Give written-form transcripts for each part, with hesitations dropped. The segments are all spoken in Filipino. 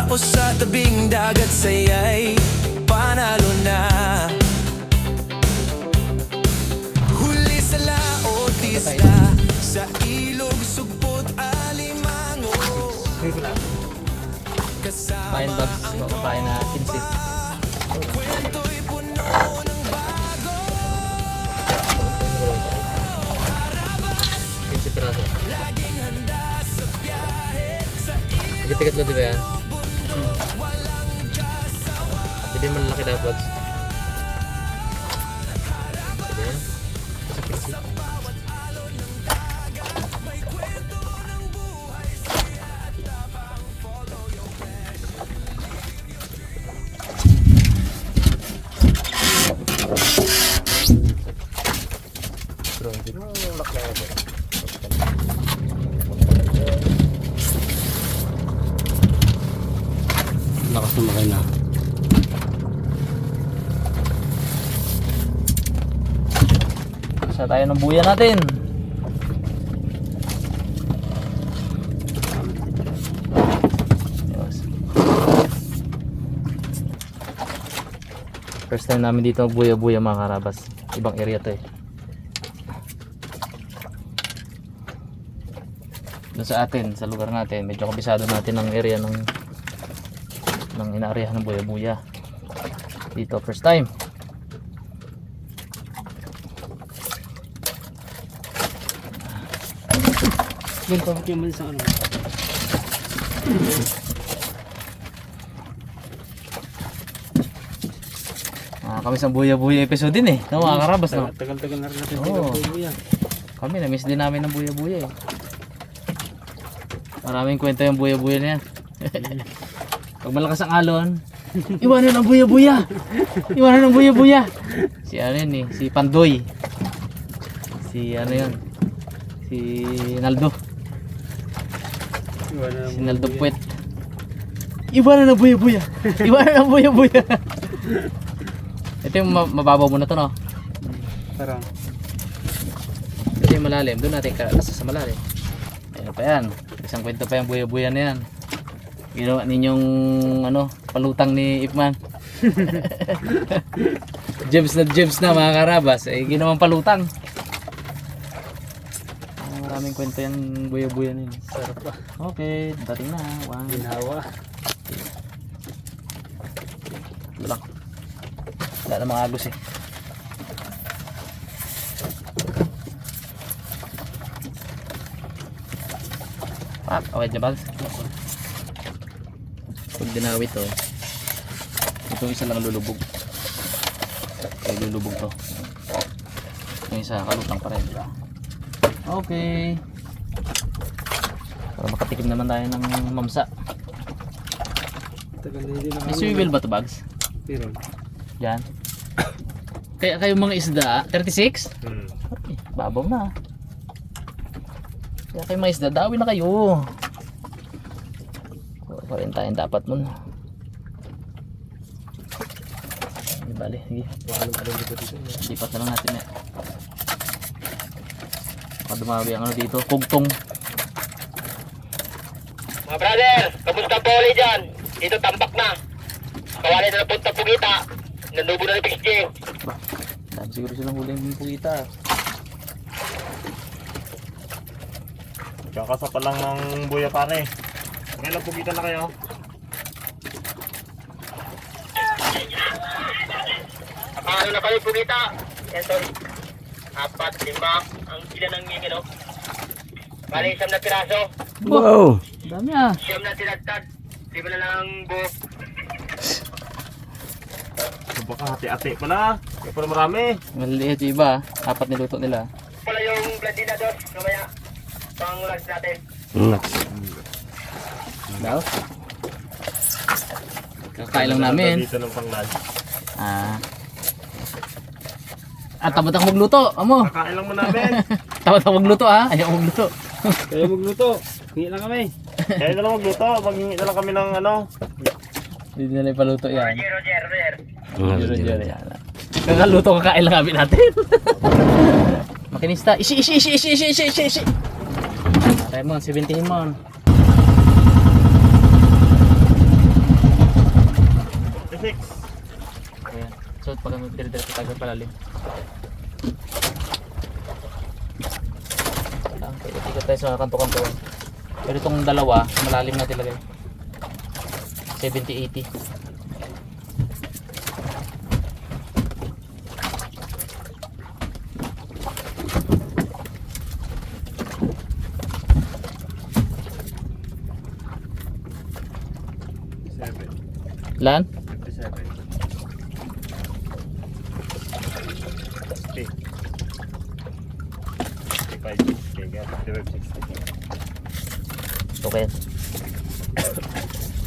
o sa tabing dagat, saya'y panalo na. Huli sa laot, isla, sa ilog, sugpot, alimango. Kain Babs, kain na kinsit. Kwento'y puno ng bago. Kinsit piraso. Laging handa sa biyahe, sa Tigat-tigat lo, di ba yan? Hindi man laki dapat. Pwede yan. Sa kinsit. Lakas na makina. Isa tayo ng buya natin. First time namin dito magbuya-buya mga karabas. Ibang area to eh. Doon sa atin, sa lugar natin, medyo kabisado natin ang area ng inaaryahan ng buya-buya. Dito first time. Yung pagkikiman sa ano. Kami sa buya-buya episode din eh. No, mga karabas no. Tagal-tagal na rin natin Oo. buya. Kami na-miss din namin ng buya-buya eh. Maraming kwento yung buya-buya na yan. Pag malakas ang alon, iwanan ang buya-buya. Iwanan ang buya-buya. Si ano yun eh, si Pandoy. Si ano yun, si Naldo. Si Naldo Puwet. Iwanan ang buya-buya. Iwanan ang buya-buya. Ito yung mababaw mo na to no? Parang Ito yung malalim, doon natin nasa sa malalim. Ayan pa yan, isang kwento pa yung buya-buya na yan. Ginawa ninyong ano, palutang ni Ipman. Gems na mga karabas, eh ginawang palutang. Maraming kwento yung buya-buya na yun. sarap pa. Okay, dating na. One. Ginawa. Ito lang. Wala na mga agos eh. Awet niya ba? Pag dinawit to, itong isa lang lulubog. Okay, lulubog to. Yung isa kalutang pa rin. Okay. Para makatikim naman tayo ng mamsa. Tagal na hindi May swivel ba to, Bags? Pero Diyan. Kaya kayong mga isda, 36? Ay, babaw na. Kaya kayong mga isda, dawi na kayo. Pa rin tayong dapat mo na. Hindi bali, sige. Lipat na lang natin eh. Baka dumawi ang ano dito, kugtong. Mga brother, kamusta po ulit dyan? Dito tambak na. Kawali na napunta Pugita. Nanubo na ni PXG. Dami siguro silang huling pugita. Kakasa pa lang ng buya pare. Kailan pugita na kayo? Nakahalo na kami Pugita. Yan sorry. 4, 5. Ang ilan ng ngingin, no? Bali, 1 na piraso. Wow! Dami ah. 9 na tinagtad. 5 na lang go. Baka hati-hati pala. Kaya pala marami. Maliliit yung iba, 4 niluto nila. Pala yung blandina dos. Kamaya, pang lunch natin. Daw? Kakain lang namin. Dito ng pang-lunch. Tamad ako magluto, amo. Kakain lang mo namin. Tamad ako magluto ha, ayaw magluto. kayo magluto. Hingi lang kami. Kaya na lang magluto. Maghingi na lang kami ng ano. Hindi nila ipaluto yan. Roger. Roger yan. Kakaluto, kakain lang kami natin. Makinista, isi. Raymond, 17 mon. 26. Ayan. So pag dire-diretso tayo palalim. Ikot tayo sa kanto-kanto. Pero itong dalawa, malalim na talaga. 70-80. Lan? 57. 60. 55. Okay, 55, 60. Okay.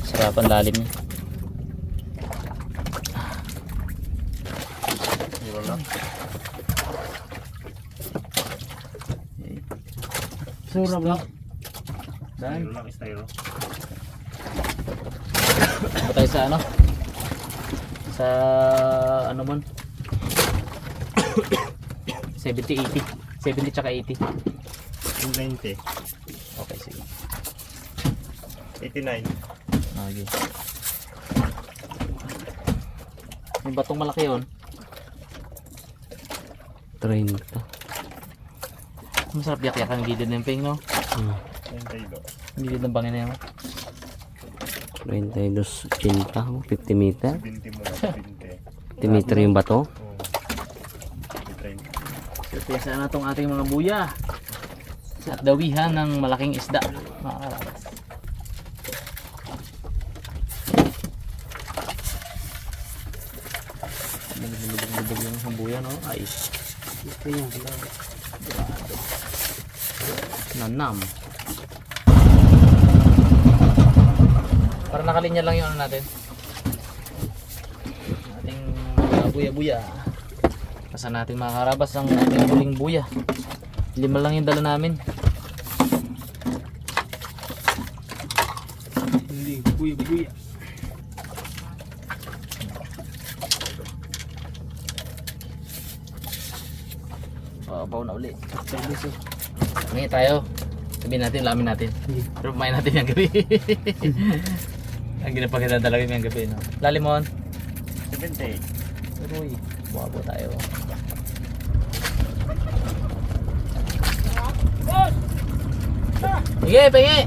Sarapan lalim niya. Zero lang. Sura ba? Styro lang, styro. Ano tayo sa ano? Sa ano mon? 70-80. 70 tsaka 80. 90. Okay, sige. 89. Okay. May batong malaki yun. 30. Masarap yak-yakan ng gilid ng ping, no? 92. Ang gilid ng bangin na yun. 32 80, 50 meter. 20 mo lang, 20. 50 meter yung bato. Oo. 30. Surpresa na itong ating mga buya. Sa dawihan ng malaking isda. Mga karabas. Lubog yung buya, no? Ay, Ito yung nanam. Para nakalinya lang yung ano natin. Ating mga buya-buya. Pasan natin mga karabas ang ating huling buya. 5 lang yung dala namin. hindi. Buya. Baw na uli. Ngayon tayo. Sabihin natin, lamin natin. Pero kumain natin yung gabi. Ang ginapaganda talaga yung gabi, no? Lalimon. 70. Uy, buwabo tayo. Sige, pingi!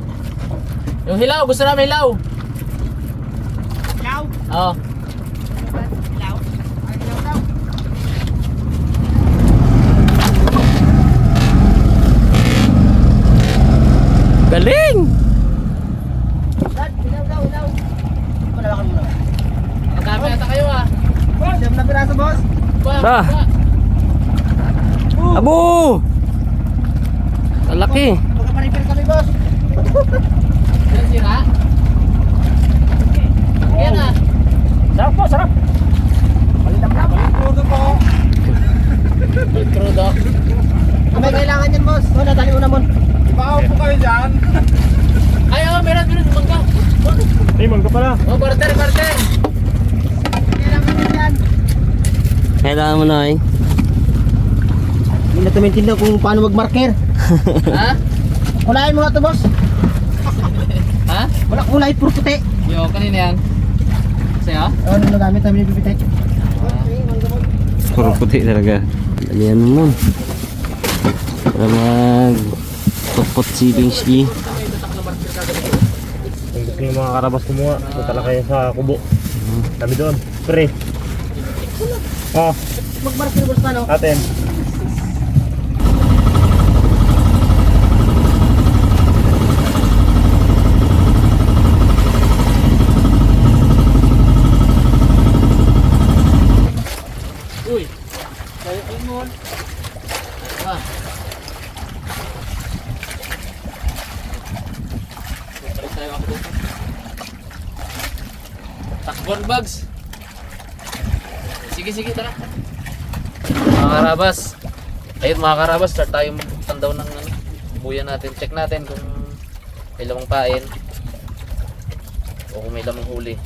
Yung hilaw, gusto namin hilaw. Hilaw? Oo. Hilaw? Ay, hilaw daw. Galing! Hilaw. Malawakan mo na. Magkami ata kayo ah. Siyam na piraso, boss. Ba? Abo! Kalaki! Magkaparipir kami, boss. Yan sira. Yan ah. Sarap po, sarap. Malidam-lam. Crudo po. Crudo. May kailangan yan, boss. O, natali una mo. Ipahaw po kayo dyan. Ay, oh, meron, mangga. Hey, mangga pala. Oh, barter. Kailangan yan yan. Kailangan mo na eh. Hindi na tumintindihan kung paano mag-marker. Ha? Kulayin mo nga ito, boss. Ha? Wala kulay, puro puti. Yo, kanina yan. Sa'yo? Ano na gamit namin yung pipitek? Puro puti talaga. Dalihan mo. Para mag put savings G. Kung gusto yung mga karabas kumuha, punta lang kayo sa kubo. Kami doon. Pre. Oh, Mag-marker, boss, paano? atin. Uy. Kayo mo. Ah. Balik tayo ako dito. Takbon bags. Sige, tara. Mga karabas. Ayun mga karabas, start tayo magtandaw ng ano, buya natin. Check natin kung may lamang pain o kung may lamang huli.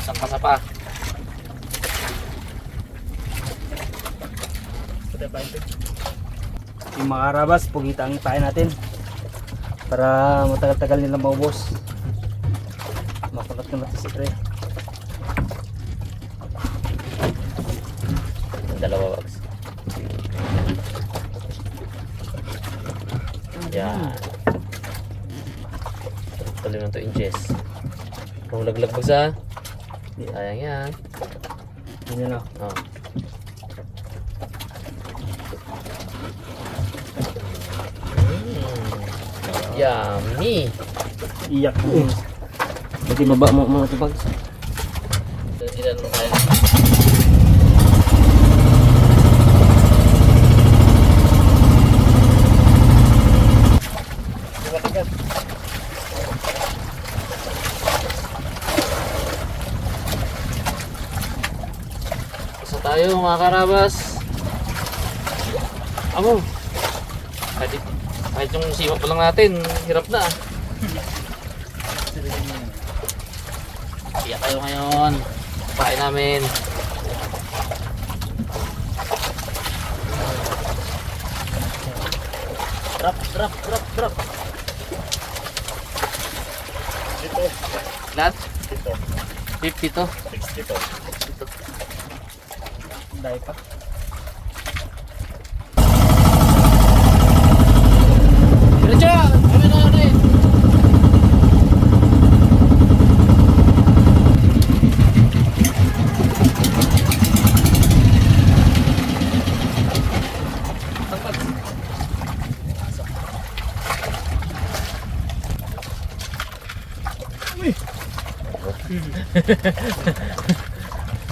Sapa-sapa. Yung mga karabas, pugita ang pain natin. Para matagal-tagal nilang maubos. Makulat na natin si Pre. Dalawa bags. Yan. Tuloy ng 2 inches. Kung laglag bags ha. Sayang yan. Yun na. Oh. Yummy. Iyak. Pati baba mo mga ito bags. Hindi na naman kaya. Isa tayo mga karabas. Amo. Kahit yung siwa pa lang natin, hirap na. Kaya tayo ngayon. Pain namin. Drop. Dito. Lahat? Dito. 50 to. 60 to. Dahil pa. Diretso! Kami na rin!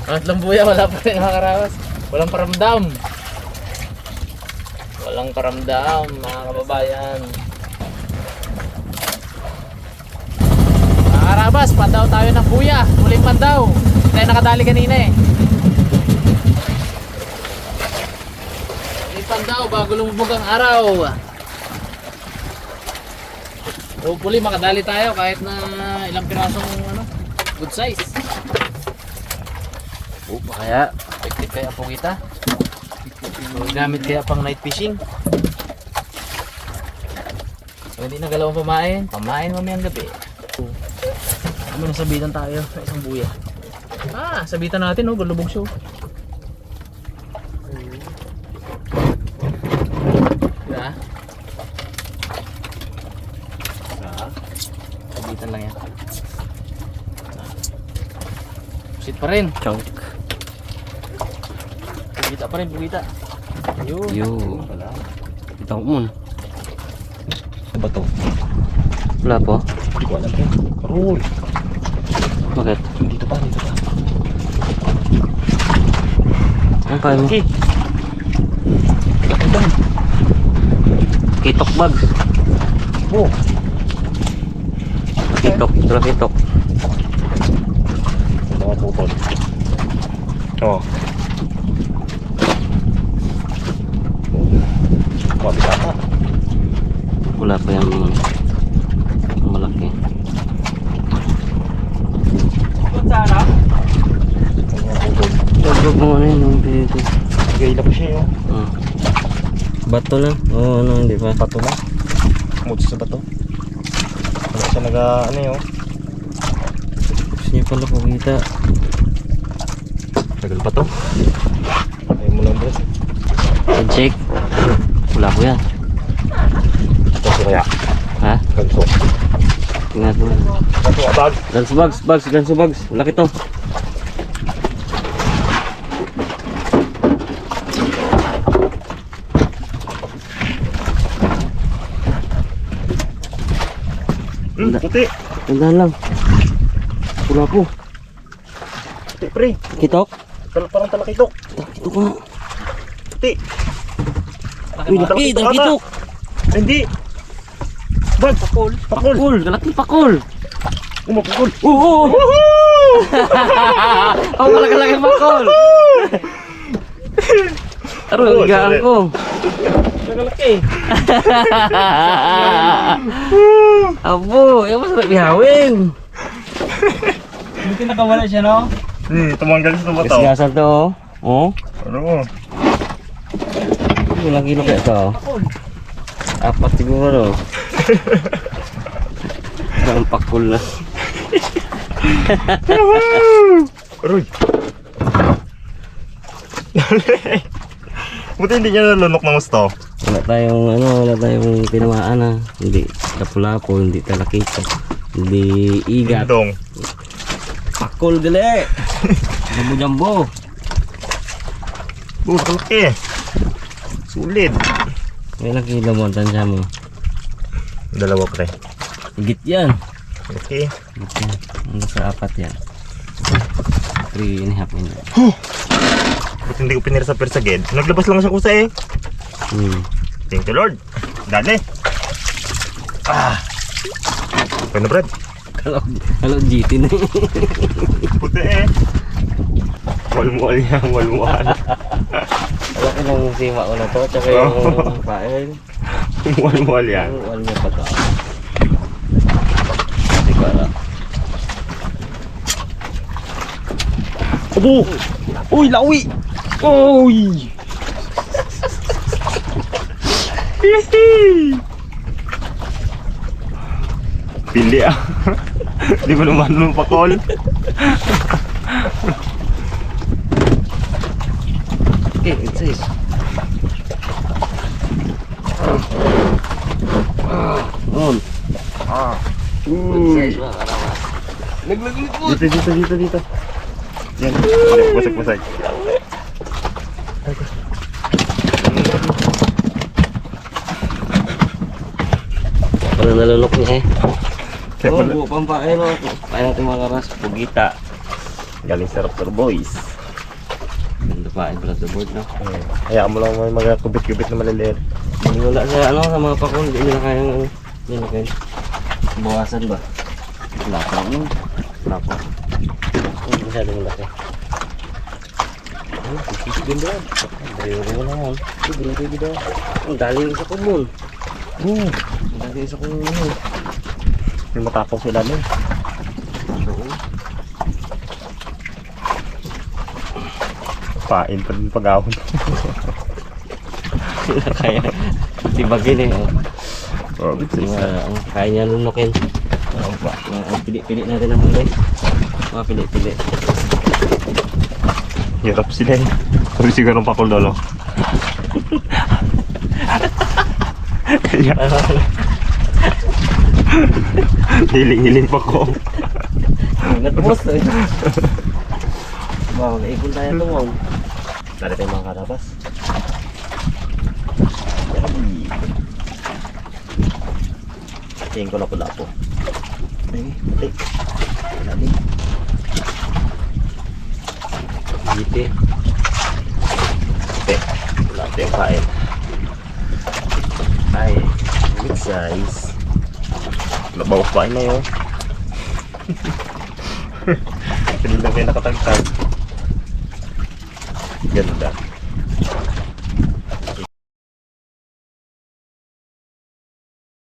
Ang lambuya, wala pa rin mga karawas. Walang paramdam. Walang paramdam mga kababayan. Mga karabas, pandaw tayo ng buya. Muling pandaw. Hindi tayo nakadali kanina eh. Muling pandaw bago lumubog ang araw. Hopefully makadali tayo kahit na ilang pirasong good size. Kaya effective kaya po kita. Gamit kaya pang night fishing. So, hindi na galawang pamain mamayang gabi. Ano nasabitan tayo sa isang buya. Sabitan natin galubog siya. Diba? Sabitan lang yan. Sit pa rin. Chunk. Bugita pa rin, bugita. Yun. Yo. Kita ko mun. Ano ba to? Wala po. Hindi ko alam yan. Karoy. Bakit? Dito pa. Ang kaya mo? Okay. Laki dyan. Kitok bags. Oh. Kitok. Ito kitok. Mga putol. Oh. Mabila ka. Wala pa yung malaki. Mga putol. Tagog mo ano yun yung dito. Gayla pa siya yun. Bato na? Oo, hindi pa. Bato na. Mucho sa bato. Wala siya yun. Gusto niya pala po kita. Tagal pa to. Ayaw mo lang bro. Check. Wala ko yan. Ganso kaya. Ha? Ganso. Tingnan ko. Ganso nga bag. Ganso bags. Laki to. Puti. Tandaan lang. Wala po. Puti pre. Kitok? Parang talakitok. Kitok nga. Puti. Uy, laki. Kitok. Hindi. Bag. Pakul. Pakul. Laki pakul. Umapakul. Oo. Ako kalaki pakul. Aroy, higaan ko. Nagalaki. Abo, yung masarap ihawin. Buti nakawala siya, no? Tumanggal sa mata. Gasgasal to, oh. Ano? Ilang kilo kaya to? 4 siguro. Ang pakul na. Aroy. Buti hindi niya nalunok ng gusto. Wala tayong tinamaan na. Hindi lapu-lapo, hindi talakito, hindi igat. Dong. Pakul gali. Jambo-jambo. Kalaki. Sulit. May laki mo, tansya mo. Dalawa pre. Higit yan. Okay. Higit yan. Hanggang sa 4 yan. 3.5 yan. Buti hindi ko pinira sa persaged. Naglabas lang siya kusa eh. Thank you Lord. Dali. Pwede na Brad. Kalau GT na yun. Puti eh. Walmual niya. Walmual. Laki ng sima ko na to. Tsaka yung pael. Walmual yan. Wal niya pa to. Hindi ko alam. Abo! Uy! Lawi! Uy! Pili ah. Di ko naman nung pakol. Okay, it says. On. It says mga karawas. Dito. Yan. Pusag. Parang nalunok niya eh. Kaya pala- buo pang pael. Kaya natin mga karas. Pugita. Galing sarap sir boys. Ganda pael pala sa board no. Hayaan mo lang may mga kubit-kubit na maliliit. Hindi wala sa sa mga pakul. Hindi nila kayang hindi nila kayang bawasan ba? Wala pa mo. Wala pa. Hindi masyadong laki. Sisipin doon. Dali mo naman. Dali doon. Ang daling sa kumon. Ang daling sa kumon. May matapos sila nun. Pain pa rin pag-ahon. Kaya tibagin eh. Oh, Kaya niya lunukin. Pili-pili natin ang mulay. Mga pili-pili. hirap sila eh. Sabi siguro ng pakul dolo. Kaya hiling-hiling pa ko. Ingat boss eh. Wow, naipon tayo tumong. Dari tayo mga karabas. Tingin ko na pula po. Ay, lali. Gite. Wala tayong kain. Ay, big size. Nabawas pa na yun. Kanina kayo nakatagtag. Ganda.